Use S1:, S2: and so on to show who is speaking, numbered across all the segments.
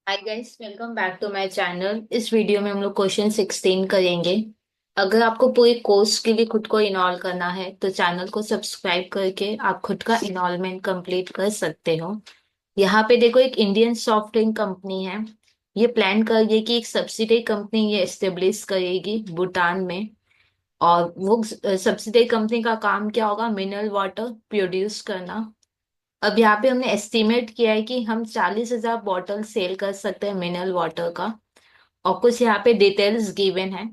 S1: Hi guys, welcome back to my channel. इस video में हम लोग क्वेश्चन 16 करेंगे। अगर आपको पूरी कोर्स के लिए खुद को इनरोल करना है तो चैनल को सब्सक्राइब करके आप खुद का इनरोलमेंट कंप्लीट कर सकते हो। यहाँ पे देखो, एक इंडियन सॉफ्ट ड्रिंक कंपनी है। ये प्लान कर रही है कि एक सब्सिडरी कंपनी ये एस्टेब्लिश करेगी भूटान में। और वो सब्सिडरी कंपनी का काम क्या होगा? मिनरल वाटर प्रोड्यूस करना। अब यहाँ पे हमने एस्टिमेट किया है कि हम 40,000 बॉटल सेल कर सकते हैं मिनरल वाटर का। और कुछ यहाँ पे डिटेल्स गिवन है।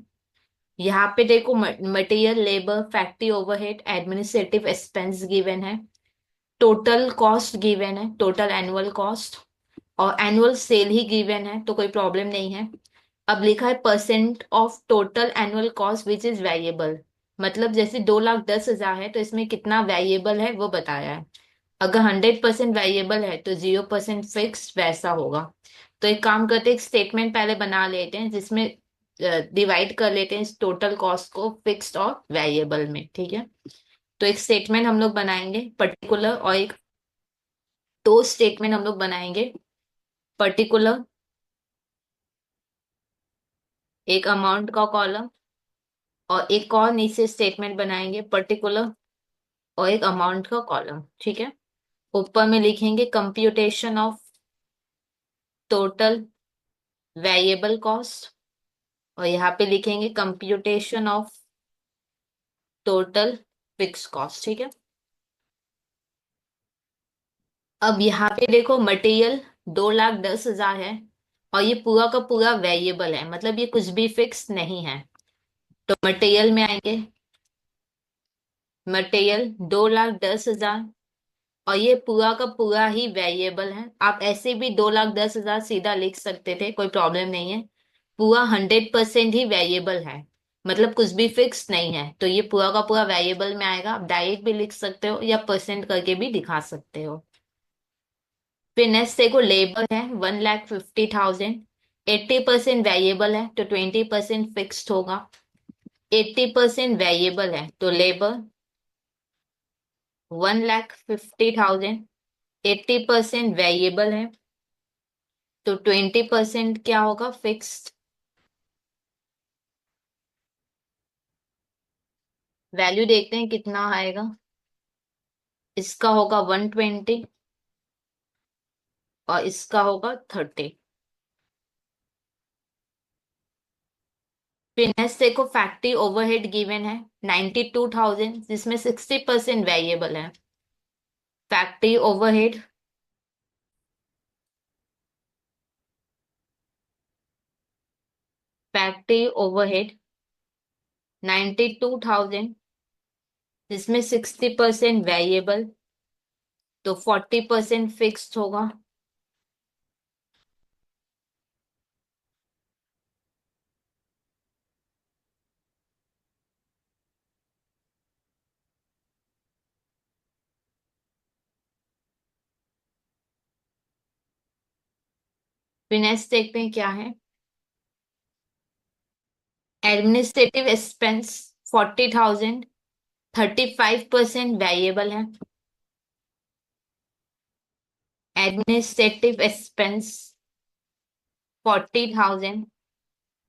S1: यहाँ पे देखो, material, labour, factory overhead, administrative expense given है। टोटल कॉस्ट गिवन है, टोटल एनुअल कॉस्ट। और एनुअल सेल ही गिवन है, तो कोई प्रॉब्लम नहीं है। अब लिखा है percent of total annual cost which is variable. मतलब जैसे 2,10,000 है तो इसमें कितना वेरिएबल है वो बताया है। अगर 100% वेरिएबल है तो 0% फिक्स वैसा होगा। तो एक काम करते हैं, एक स्टेटमेंट पहले बना लेते हैं जिसमें डिवाइड कर लेते हैं इस टोटल कॉस्ट को फिक्स्ड और वेरिएबल में। ठीक है, तो एक स्टेटमेंट हम लोग बनाएंगे पर्टिकुलर, और एक दो स्टेटमेंट हम लोग बनाएंगे पर्टिकुलर। एक अमाउंट का कॉलम, और एक और नीचे स्टेटमेंट बनाएंगे पर्टिकुलर और एक अमाउंट का कॉलम। ठीक है, ऊपर में लिखेंगे computation of total variable cost, और यहाँ पे लिखेंगे computation of total fix cost. ठीक है, अब यहाँ पे देखो, मटेरियल 2,10,000 है और ये पूरा का पूरा वेरिएबल है, मतलब ये कुछ भी फिक्स नहीं है। तो मटेरियल में आएंगे, मटेरियल 2,10,000, और ये पूरा का पूरा ही वेरिएबल है। आप ऐसे भी 2,10,000 सीधा लिख सकते थे, कोई प्रॉब्लम नहीं है। पूरा 100% ही वेरिएबल है, मतलब कुछ भी फिक्स नहीं है, तो ये पूरा का पूरा वेरिएबल में आएगा। आप डायरेक्ट भी लिख सकते हो या परसेंट करके भी दिखा सकते हो। फिर नेक्स्ट देखो, लेबर है 1,50,000। 80% वेरिएबल है तो 20% फिक्स्ड होगा। 80% वेरिएबल है तो लेबर 1,50,000। 80% वेरिएबल है तो 20% क्या होगा? फिक्स्ड। वैल्यू देखते हैं कितना आएगा। इसका होगा 120 और इसका होगा 30। फिर नेक्स्ट देखो, फैक्ट्री ओवरहेड गिवन है 92,000, जिसमें 60% वेरिएबल है। फैक्ट्री ओवरहेड, फैक्ट्री ओवरहेड 92,000, जिसमें 60% वेरिएबल, तो 40% फिक्स्ड होगा। फिर नेक्स्ट देखते हैं क्या है। एडमिनिस्ट्रेटिव एक्सपेंस 40,000, 35% वेरिएबल है। एडमिनिस्ट्रेटिव एक्सपेंस 40,000,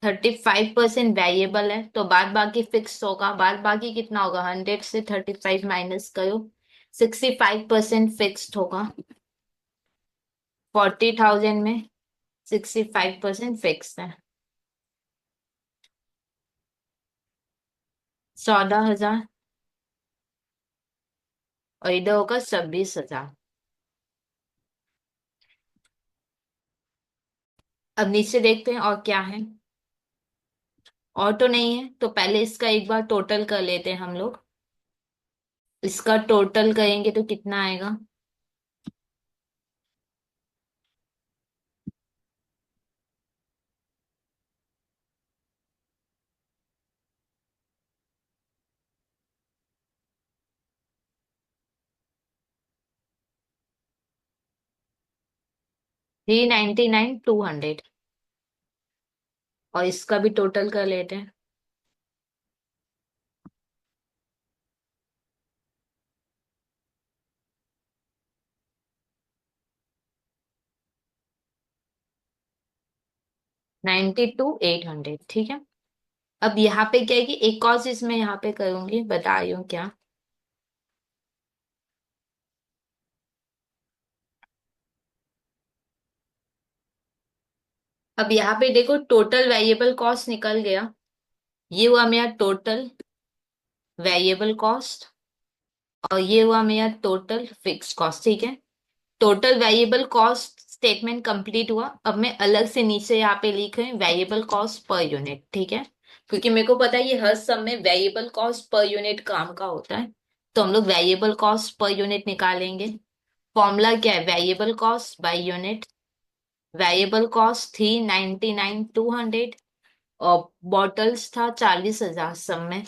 S1: 35% वेरिएबल है, तो बाद बाकी फिक्स होगा। बाद बाकी कितना होगा? 100 से 35 माइनस करो, 65% फिक्स्ड होगा। 40,000 में 65% फिक्स है। 14,000, और इधर होगा 26,000। अब नीचे देखते हैं और क्या है। और तो नहीं है, तो पहले इसका एक बार टोटल कर लेते हैं हम लोग। इसका टोटल करेंगे तो कितना आएगा? 399,200। और इसका भी टोटल कर लेते हैं। 92,800, ठीक है। अब यहाँ पे क्या है कि एक और चीज मैं यहाँ पे करूंगी, बता रही हूँ क्या। अब यहाँ पे देखो टोटल वेरिएबल कॉस्ट निकल गया। ये हुआ मेरा टोटल वेरिएबल कॉस्ट और ये हुआ मेरा टोटल फिक्स कॉस्ट, ठीक है। Total variable cost statement complete हुआ। अब मैं अलग से नीचे यहाँ पे लिख रही हूँ वेरिएबल कॉस्ट पर यूनिट, ठीक है। क्योंकि मेरे को पता है ये हर सब में वेरिएबल कॉस्ट पर यूनिट काम का होता है, तो हम लोग वेरिएबल कॉस्ट पर यूनिट निकालेंगे। फॉर्मूला क्या है, variable cost by unit. Variable cost थी 99,200 और बॉटल्स था 40,000 सब में।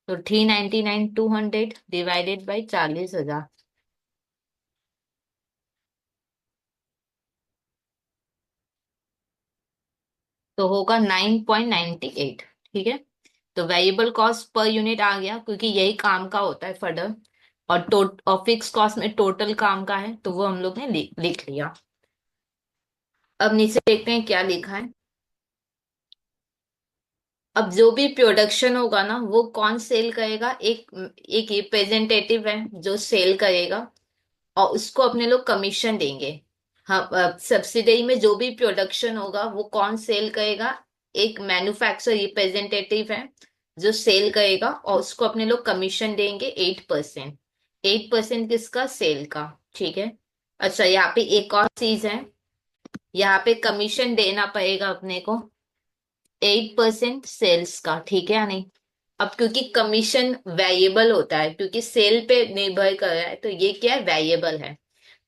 S1: तो 399,200 डिवाइडेड बाई 40,000 तो होगा 9.98, ठीक है। तो वेरिएबल कॉस्ट पर यूनिट आ गया क्योंकि यही काम का होता है फर्दर। और फिक्स कॉस्ट में टोटल काम का है, तो वो हम लोग ने लिख लिया। अब नीचे देखते हैं क्या लिखा है। अब जो भी प्रोडक्शन होगा ना वो कौन सेल करेगा, एक एक रिप्रेजेंटेटिव है जो सेल करेगा और उसको अपने लोग कमीशन देंगे। हाँ, सब्सिडरी में जो भी प्रोडक्शन होगा वो कौन सेल करेगा, एक मैन्युफैक्चर रिप्रेजेंटेटिव है जो सेल करेगा और उसको अपने लोग कमीशन देंगे 8%। 8% किसका, सेल का, ठीक है। अच्छा यहाँ पे एक और चीज है, यहाँ पे कमीशन देना पड़ेगा अपने को 8% सेल्स का, ठीक है या नहीं। अब क्योंकि कमीशन वेरिएबल होता है, क्योंकि सेल पे निर्भर कर रहा है, तो ये क्या है, वेरिएबल है।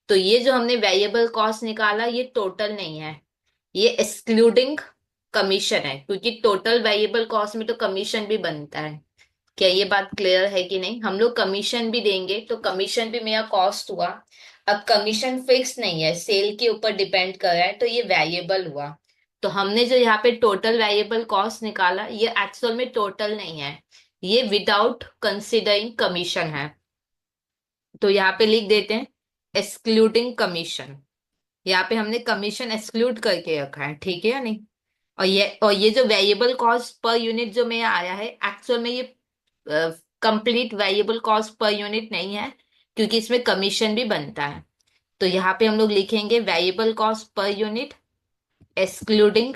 S1: तो ये जो हमने वेरिएबल कॉस्ट निकाला ये टोटल नहीं है, ये एक्सक्लूडिंग कमीशन है, क्योंकि टोटल वेरिएबल कॉस्ट में तो कमीशन भी बनता है। क्या ये बात क्लियर है कि नहीं, हम लोग कमीशन भी देंगे तो कमीशन भी मेरा कॉस्ट हुआ। अब कमीशन फिक्स नहीं है, सेल के ऊपर डिपेंड कर रहा है, तो ये वेरिएबल हुआ। तो हमने जो यहाँ पे टोटल वेरिएबल कॉस्ट निकाला ये एक्चुअल में टोटल नहीं है, ये विदाउट कंसिडरिंग कमीशन है। तो यहाँ पे लिख देते हैं एक्सक्लूडिंग कमीशन। यहाँ पे हमने कमीशन एक्सक्लूड करके रखा है, ठीक है या नहीं। और ये जो वेरिएबल कॉस्ट पर यूनिट जो में आया है एक्चुअल में ये complete variable cost per unit नहीं है, क्योंकि इसमें कमीशन भी बनता है। तो यहाँ पे हम लोग लिखेंगे variable cost per unit excluding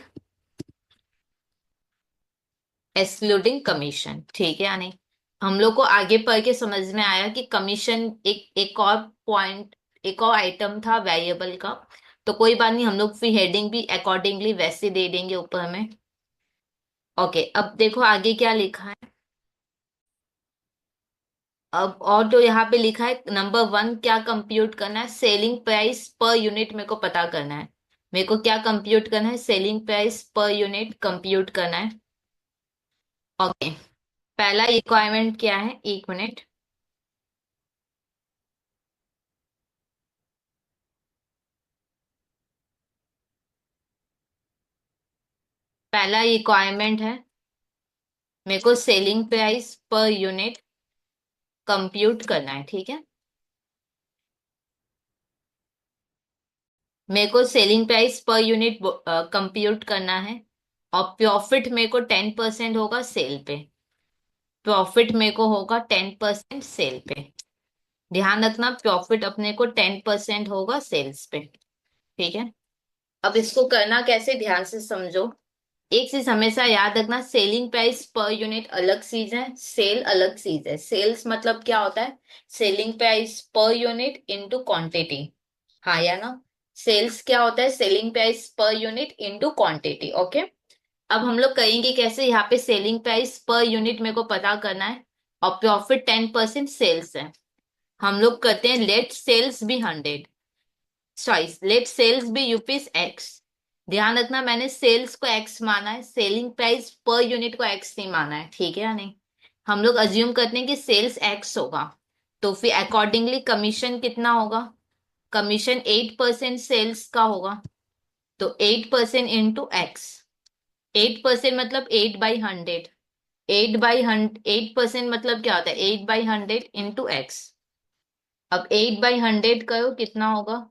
S1: excluding commission, ठीक है या नहीं। हम लोग को आगे पढ़ के समझ में आया कि कमीशन एक और पॉइंट, एक और आइटम था वेरिएबल का। तो कोई बात नहीं, हम लोग फिर हेडिंग भी अकॉर्डिंगली वैसे दे देंगे ऊपर में। ओके, अब देखो आगे क्या लिखा है। अब और तो यहाँ पे लिखा है नंबर 1 क्या कंप्यूट करना है, सेलिंग प्राइस पर यूनिट मेरे को पता करना है। मेरे को क्या कंप्यूट करना है, selling price per unit compute करना है। ओके, पहला रिक्वायरमेंट क्या है, 1 मिनट। पहला रिक्वायरमेंट है मेरे को selling price per unit compute करना है, ठीक है। मेरे को selling price per unit compute करना है और प्रॉफिट मेरे को 10% होगा सेल पे। प्रॉफिट मेरे को होगा 10% सेल पे। ध्यान रखना प्रॉफिट अपने को 10% होगा सेल्स पे, ठीक है। अब इसको करना कैसे, ध्यान से समझो। एक चीज हमेशा याद रखना, सेलिंग प्राइस पर यूनिट अलग चीज है, सेल अलग चीज है। सेल्स मतलब क्या होता है, selling price per unit into quantity. हाँ या ना, सेल्स क्या होता है, selling price per unit into quantity, okay. अब हम लोग कहेंगे कैसे, यहाँ पे सेलिंग प्राइस पर यूनिट मेरे को पता करना है और प्रॉफिट 10% सेल्स है। हम लोग कहते हैं let sales be 100, sorry let sales be rupees x. ध्यान रखना मैंने सेल्स को एक्स माना है, सेलिंग प्राइस पर यूनिट को एक्स नहीं माना है, ठीक है या नहीं। हम लोग अज्यूम करते हैं कि सेल्स एक्स होगा, तो फिर अकॉर्डिंगली कमीशन कितना होगा, कमीशन 8% सेल्स का होगा। तो 8% इंटू एक्स, 8% मतलब 8/100। 8/100, 8% मतलब क्या होता है, 8/100 इंटू एक्स। अब 8/100 करो कितना होगा,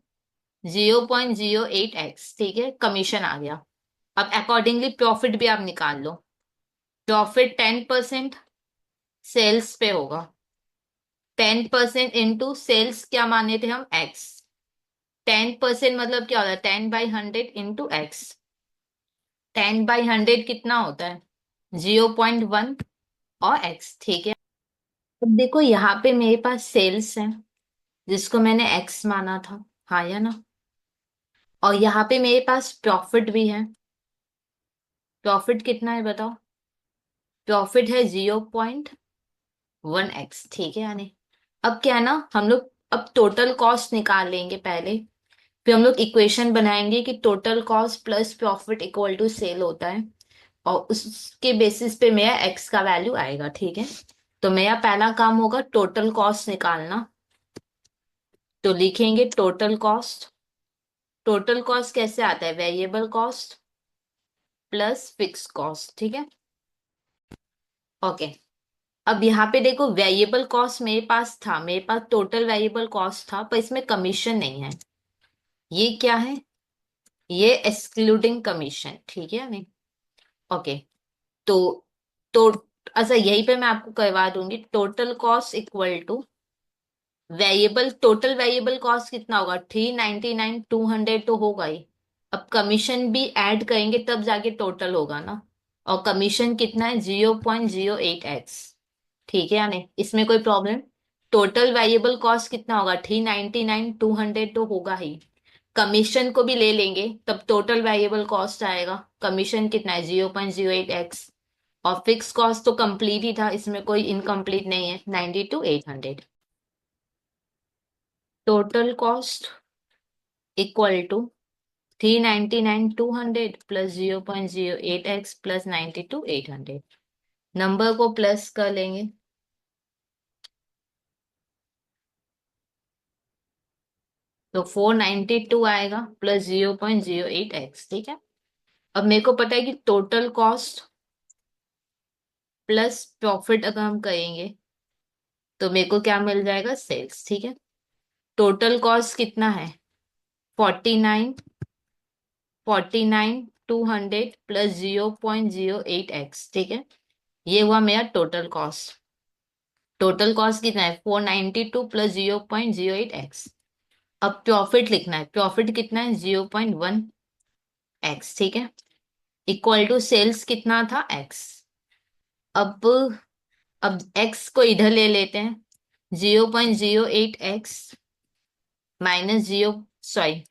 S1: 0.08x, ठीक है, कमीशन आ गया। अब अकॉर्डिंगली प्रॉफिट भी आप निकाल लो। प्रॉफिट 10% सेल्स पे होगा। 10% इंटू सेल्स क्या माने थे हम, एक्स। 10% मतलब क्या होता है, 10/100 इंटू एक्स। 10/100 कितना होता है, 0.1 और एक्स, ठीक है। अब देखो यहाँ पे मेरे पास सेल्स है जिसको मैंने एक्स माना था, हाँ या ना। और यहाँ पे मेरे पास प्रॉफिट भी है। प्रॉफिट कितना है बताओ, प्रॉफिट है 0.1 एक्स, ठीक है यानी। अब क्या है ना, हम लोग अब टोटल कॉस्ट निकाल लेंगे पहले, फिर हम लोग इक्वेशन बनाएंगे कि total cost plus profit equal to sale होता है, और उसके बेसिस पे मेरा एक्स का वैल्यू आएगा, ठीक है। तो मेरा पहला काम होगा टोटल कॉस्ट निकालना। तो लिखेंगे टोटल कॉस्ट। टोटल कॉस्ट कैसे आता है, variable cost plus fix cost, ठीक है। ओके। अब यहाँ पे देखो वेरिएबल कॉस्ट मेरे पास था, मेरे पास टोटल वेरिएबल कॉस्ट था, पर इसमें कमीशन नहीं है। ये क्या है, ये एक्सक्लूडिंग कमीशन, ठीक है नहीं। ओके। तो तो अच्छा, यहीं पे मैं आपको करवा दूंगी, total cost equal two variable, total variable cost कितना होगा, 399, 200 तो होगा ही। अब कमीशन भी ऐड करेंगे तब जाके टोटल होगा ना। और कमीशन कितना है, 0.08 एक्स, ठीक है या नहीं, इसमें कोई प्रॉब्लम। टोटल वेरिएबल कॉस्ट कितना होगा, 399, 200 तो होगा ही। कमीशन को भी ले लेंगे तब टोटल वेरिएबल कॉस्ट आएगा। कमीशन कितना है, 0.08 एक्स। और फिक्स कॉस्ट तो कंप्लीट ही था, इसमें कोई इनकम्प्लीट नहीं है, 92,800। Total cost equal to 399, 200 plus 0.08 x plus 92,800। Number को प्लस कर लेंगे तो 492 आएगा प्लस 0.08 एक्स, ठीक है। अब मेरे को पता है कि टोटल कॉस्ट प्लस प्रॉफिट अगर हम करेंगे तो मेरे को क्या मिल जाएगा, सेल्स, ठीक है। टोटल कॉस्ट कितना है, 49, 200 प्लस 0.08 एक्स, ठीक है। ये हुआ मेरा टोटल कॉस्ट। टोटल कॉस्ट कितना है, 492 प्लस 0.08 एक्स। अब प्रॉफिट लिखना है, प्रॉफिट कितना है, 0.1 एक्स, ठीक है। इक्वल टू सेल्स कितना था, एक्स। अब अब एक्स को इधर ले लेते हैं, 0.08 x minus zero, sorry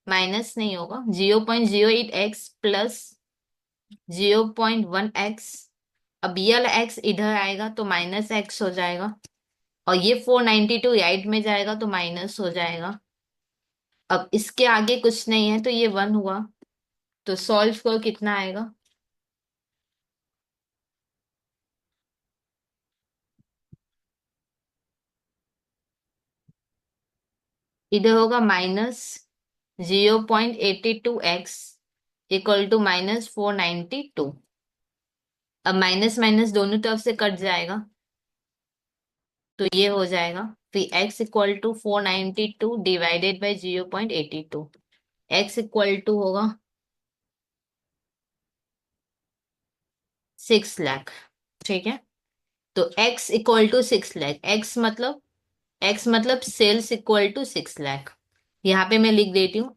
S1: minus नहीं होगा, 0.08 एक्स प्लस 0.1 एक्स। अब ये वाला एक्स इधर आएगा तो माइनस एक्स हो जाएगा, और ये 492 राइट में जाएगा तो माइनस हो जाएगा। अब इसके आगे कुछ नहीं है तो ये 1 हुआ। तो सॉल्व करो कितना आएगा, इधर होगा -0.82 एक्स इक्वल टू -492। अब माइनस माइनस दोनों तरफ से कट जाएगा तो ये हो जाएगा, फिर x equal to 492 divided by 0.82। x equal to होगा 6 लाख, ठीक है। तो x equal to 6 lakh, x मतलब सेल्स इक्वल टू 6 लाख। यहाँ पे मैं लिख देती हूँ,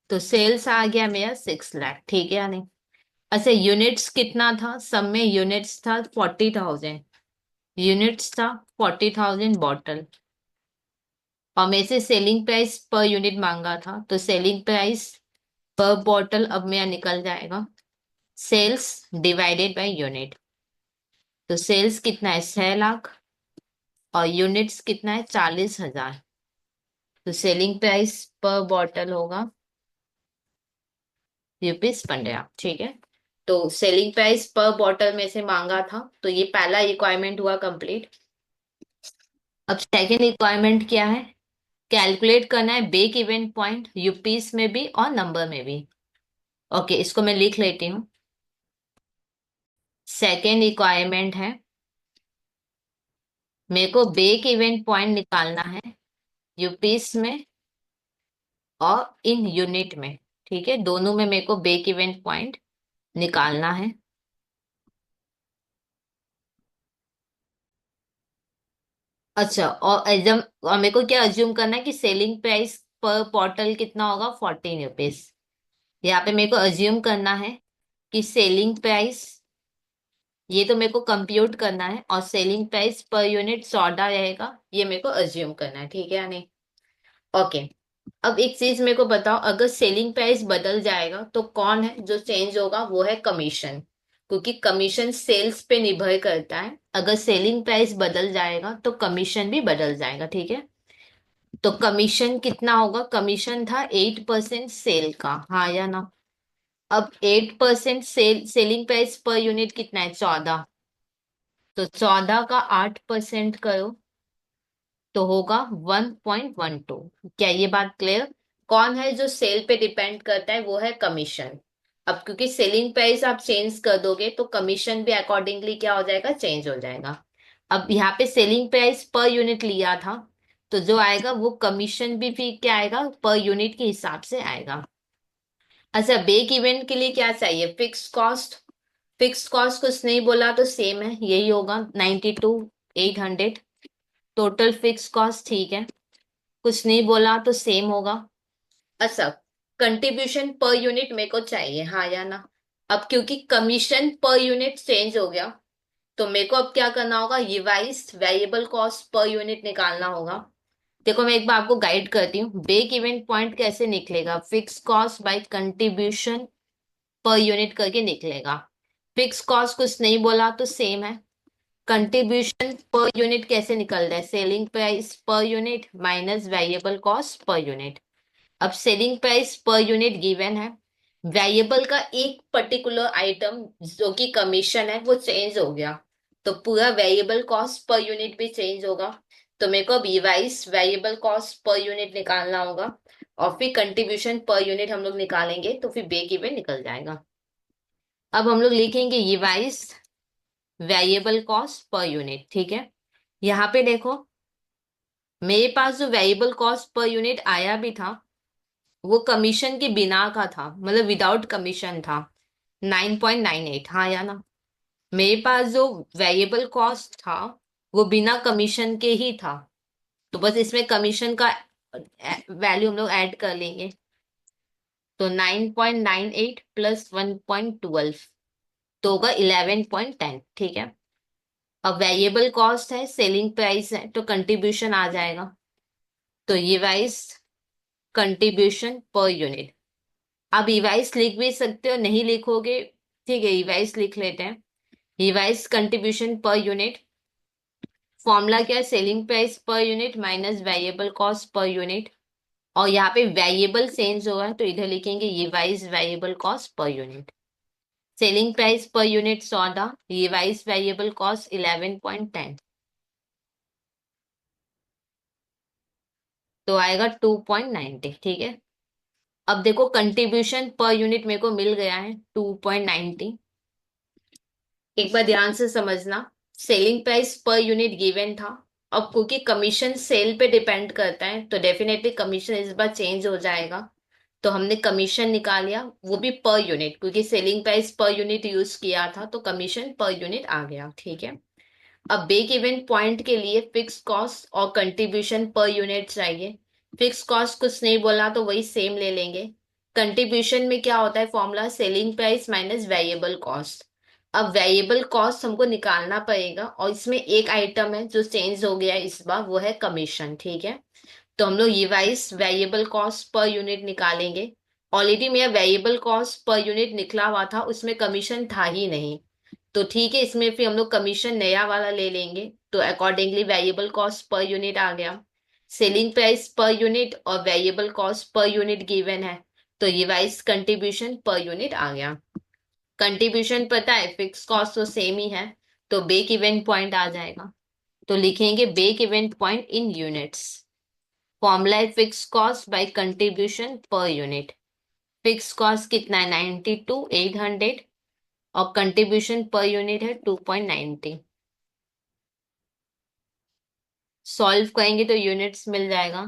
S1: तो सेल्स आ गया मेरा 6 लाख, ठीक है या नहीं। अच्छा, यूनिट्स कितना था, सब में यूनिट्स था 40,000। यूनिट्स था 40,000 बॉटल। और मेरे से सेलिंग प्राइस पर यूनिट मांगा था, तो सेलिंग प्राइस पर बॉटल अब मेरा निकल जाएगा सेल्स डिवाइडेड बाय यूनिट। तो सेल्स कितना है, 6 लाख, और यूनिट्स कितना है, 40,000। तो सेलिंग प्राइस पर बॉटल होगा ₹15, ठीक है। तो सेलिंग प्राइस पर बॉटल में से मांगा था, तो ये पहला रिक्वायरमेंट हुआ कंप्लीट। अब सेकेंड रिक्वायरमेंट क्या है, कैलकुलेट करना है ब्रेक इवन पॉइंट यूपीस में भी और नंबर में भी। ओके, इसको मैं लिख लेती हूँ। सेकेंड रिक्वायरमेंट है, मेरे को ब्रेक इवन पॉइंट निकालना है यूपीस में और इन यूनिट में, ठीक है, दोनों में मेरे को ब्रेक इवन पॉइंट निकालना है। अच्छा, और मेरे को क्या अज्यूम करना है कि सेलिंग प्राइस पर बॉटल कितना होगा, 14 रुपीज। यहाँ पे मेरे को अज्यूम करना है कि सेलिंग प्राइस, ये तो मेरे को कंप्यूट करना है, और selling price per unit soda रहेगा, ये मेरे को अज्यूम करना है, ठीक है या नहीं। ओके। अब एक चीज मेरे को बताओ, अगर सेलिंग प्राइस बदल जाएगा तो कौन है जो चेंज होगा, वो है कमीशन। क्योंकि कमीशन सेल्स पे निर्भर करता है, अगर सेलिंग प्राइस बदल जाएगा तो कमीशन भी बदल जाएगा, ठीक है। तो कमीशन कितना होगा, कमीशन था 8% सेल का, हाँ या ना। अब 8% सेलिंग प्राइस पर यूनिट कितना है, 14। तो 14 का 8% करो तो होगा 1.12। क्या ये बात क्लियर। कौन है जो सेल पे डिपेंड करता है, वो है कमीशन। अब क्योंकि सेलिंग प्राइस आप चेंज कर दोगे तो कमीशन भी अकॉर्डिंगली क्या हो जाएगा, चेंज हो जाएगा। अब यहाँ पे सेलिंग प्राइस पर यूनिट लिया था, तो जो आएगा वो कमीशन भी फिर क्या आएगा, पर यूनिट के हिसाब से आएगा। अच्छा, ब्रेक इवन के लिए क्या चाहिए, फिक्स कॉस्ट। फिक्स कॉस्ट कुछ नहीं बोला तो सेम है, यही होगा 92,800। टोटल फिक्स कॉस्ट, ठीक है, कुछ नहीं बोला तो सेम होगा। अच्छा, कंट्रीब्यूशन पर यूनिट मेरे को चाहिए, हाँ या ना। अब क्योंकि कमीशन पर यूनिट चेंज हो गया, तो मेरे को अब क्या करना होगा, revised variable cost per unit निकालना होगा। देखो मैं एक बार आपको गाइड करती हूँ, ब्रेक इवन पॉइंट कैसे निकलेगा, fix cost by contribution per unit करके निकलेगा। फिक्स कॉस्ट कुछ नहीं बोला तो सेम है। कंट्रीब्यूशन पर यूनिट कैसे निकल रहा है, selling price per unit minus variable cost per unit. अब selling price per unit given है, वेरिएबल का एक पर्टिकुलर आइटम जो कि कमीशन है वो चेंज हो गया, तो पूरा वेरिएबल कॉस्ट पर यूनिट भी चेंज होगा। तो मेरे को अब revise variable cost per unit निकालना होगा, और फिर कंट्रीब्यूशन पर यूनिट हम लोग निकालेंगे तो फिर ब्रेक इवन निकल जाएगा। अब हम लोग लिखेंगे revise variable cost per unit, ठीक है। यहाँ पे देखो, मेरे पास जो वेरिएबल कॉस्ट पर यूनिट आया भी था वो कमीशन के बिना का था, मतलब विदाउट कमीशन था, 9.98, हाँ या ना। मेरे पास जो वेरिएबल कॉस्ट था वो बिना कमीशन के ही था, तो बस इसमें कमीशन का वैल्यू हम लोग ऐड कर लेंगे। तो 9.98 प्लस 1.12 तो होगा 11.10, ठीक है। अब वेरिएबल कॉस्ट है, सेलिंग प्राइस है, तो कंट्रीब्यूशन आ जाएगा। तो ये वाइज कंट्रीब्यूशन पर यूनिट। आप रिवाइज लिख भी सकते हो, नहीं लिखोगे ठीक है, रिवाइज लिख लेते हैं। Revise contribution per unit, formula क्या है, selling price per unit minus variable cost per unit. और यहाँ पे वेरिएबल चेंज हुआ है तो इधर लिखेंगे revise variable cost per unit. Selling price per unit 14, revise variable cost 11.10, तो आएगा 2.90, ठीक है। अब देखो कंट्रीब्यूशन पर यूनिट मेरे को मिल गया है 2.90। एक बार ध्यान से समझना, selling price per unit given था। अब क्योंकि कमीशन सेल पे डिपेंड करता है तो डेफिनेटली कमीशन इस बार चेंज हो जाएगा, तो हमने कमीशन निकाल लिया, वो भी पर यूनिट, क्योंकि selling price per unit use किया था तो कमीशन पर यूनिट आ गया, ठीक है। अब ब्रेक इवन पॉइंट के लिए फिक्स कॉस्ट और कंट्रीब्यूशन पर यूनिट चाहिए। फिक्स कॉस्ट कुछ नहीं बोला तो वही सेम ले लेंगे। कंट्रीब्यूशन में क्या होता है, formula selling price minus variable cost. अब वेरिएबल कॉस्ट हमको निकालना पड़ेगा, और इसमें एक आइटम है जो चेंज हो गया है इस बार, वो है कमीशन, ठीक है। तो हम लोग revise variable cost per unit निकालेंगे। ऑलरेडी मेरा वेरिएबल कॉस्ट पर यूनिट निकला हुआ था, उसमें कमीशन था ही नहीं, तो ठीक है, इसमें फिर हम लोग कमीशन नया वाला ले लेंगे। तो accordingly variable cost per unit आ गया, सेलिंग प्राइस पर यूनिट और variable cost per unit given है, तो रिवाइज कंट्रीब्यूशन पर यूनिट आ गया। कंट्रीब्यूशन पता है, फिक्स कॉस्ट तो सेम ही है, तो ब्रेक इवन पॉइंट आ जाएगा। तो लिखेंगे break even point in units. Formula है fix cost by contribution per unit. Fix cost कितना है, 92,800, और कंट्रीब्यूशन पर यूनिट है 2.90। सॉल्व करेंगे तो यूनिट्स मिल जाएगा।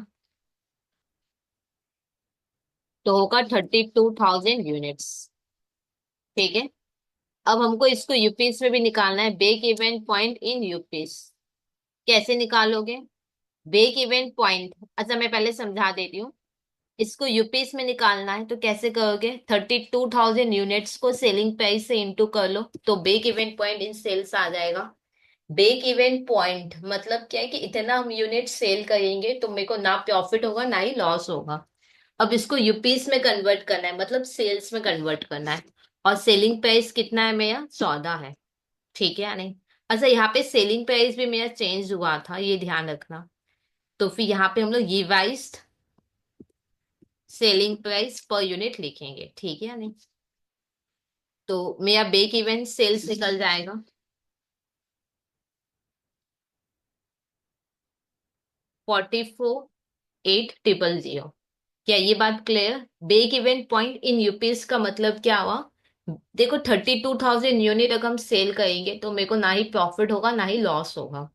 S1: तो होगा 32,000 यूनिट्स। ठीक है। अब हमको इसको यूपीस में भी निकालना है, ब्रेक इवन पॉइंट इन यूपीस। कैसे निकालोगे ब्रेक इवन पॉइंट? अच्छा, मैं पहले समझा देती हूँ। इसको यूपीस में निकालना है तो कैसे करोगे, 32,000 यूनिट्स को सेलिंग प्राइस से इंटू कर लो, तो break even point in sales आ जाएगा। ब्रेक इवन पॉइंट मतलब क्या है कि इतना हम यूनिट सेल करेंगे तो मेरे को ना प्रॉफिट होगा ना ही लॉस होगा। अब इसको यूपीस में कन्वर्ट करना है, मतलब सेल्स में कन्वर्ट करना है। और सेलिंग प्राइस कितना है मेरा, 14 है। ठीक है या नहीं? अच्छा, यहाँ पे सेलिंग प्राइस भी मेरा चेंज हुआ था, ये ध्यान रखना। तो फिर यहाँ पे हम लोग revised selling price per unit लिखेंगे। ठीक है या नहीं? तो मेरा ब्रेक इवन सेल्स निकल जाएगा 44,800। क्या ये बात clear? Break even point in rupees का मतलब क्या हुआ? देखो, 32,000 यूनिट अगर हम सेल करेंगे तो मेरे को ना ही प्रॉफिट होगा ना ही लॉस होगा।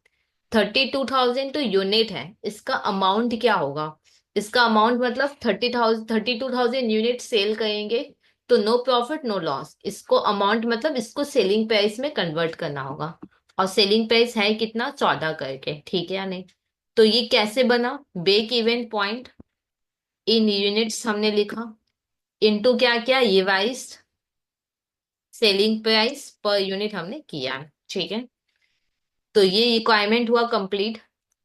S1: 32,000 तो यूनिट है, इसका अमाउंट क्या होगा? इसका अमाउंट मतलब 32,000 यूनिट सेल करेंगे तो नो प्रॉफिट नो लॉस। इसको अमाउंट मतलब इसको सेलिंग प्राइस में कन्वर्ट करना होगा। और सेलिंग प्राइस है कितना, 14 करके। ठीक है या नहीं? तो ये कैसे बना, break even point in units हमने लिखा, इनटू क्या क्या, revised selling price per unit हमने किया। ठीक है। तो ये रिक्वायरमेंट हुआ कंप्लीट।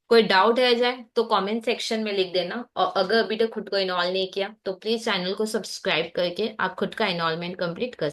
S1: कोई डाउट रह जाए तो कमेंट सेक्शन में लिख देना, और अगर अभी तक खुद को इनॉल नहीं किया तो प्लीज चैनल को सब्सक्राइब करके आप खुद का इनॉलमेंट कंप्लीट कर